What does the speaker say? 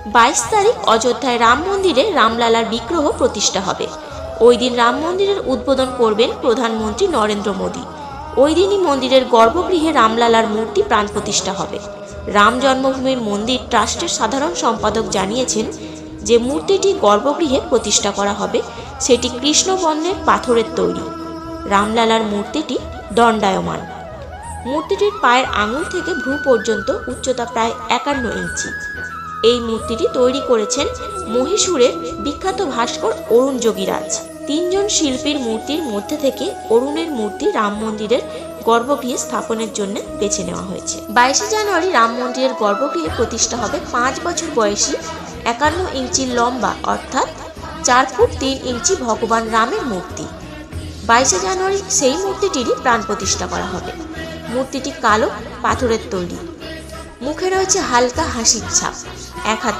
22 তারিখ অযোধ্যায় রাম মন্দিরে রামলালার বিগ্রহ প্রতিষ্ঠা হবে। ওই দিন রাম মন্দিরের উদ্বোধন করবেন প্রধানমন্ত্রী নরেন্দ্র মোদী। ওই দিনই মন্দিরের গর্ভগৃহে রামলালার মূর্তি প্রাণ প্রতিষ্ঠা হবে। রাম জন্মভূমির মন্দির ট্রাস্টের সাধারণ সম্পাদক জানিয়েছেন যে মূর্তিটি গর্ভগৃহে প্রতিষ্ঠা করা হবে সেটি কৃষ্ণবর্ণের পাথরের তৈরি। রামলালার মূর্তিটি দণ্ডায়মান। মূর্তিটির পায়ের আঙুল থেকে ভ্রু পর্যন্ত উচ্চতা প্রায় 51 ইঞ্চি। এই মূর্তিটি তৈরি করেছেন মহীশূরের বিখ্যাত ভাস্কর অরুণ যোগীরাজ। 3 জন শিল্পীর মূর্তির মধ্যে থেকে অরুণের মূর্তি রাম মন্দিরের গর্ভগৃহে স্থাপনের জন্য বেছে নেওয়া হয়েছে। 22 জানুয়ারি রাম মন্দিরের গর্ভগৃহে প্রতিষ্ঠা হবে 5 বছর বয়সী 51 ইঞ্চি লম্বা অর্থাৎ 4 ফুট 3 ইঞ্চি ভগবান রামের মূর্তি। 22 জানুয়ারি সেই মূর্তিটিরই প্রাণ প্রতিষ্ঠা করা হবে। মূর্তিটি কালো পাথরের তৈরি। মুখে রয়েছে হালকা হাসির ছাপ। এক হাতে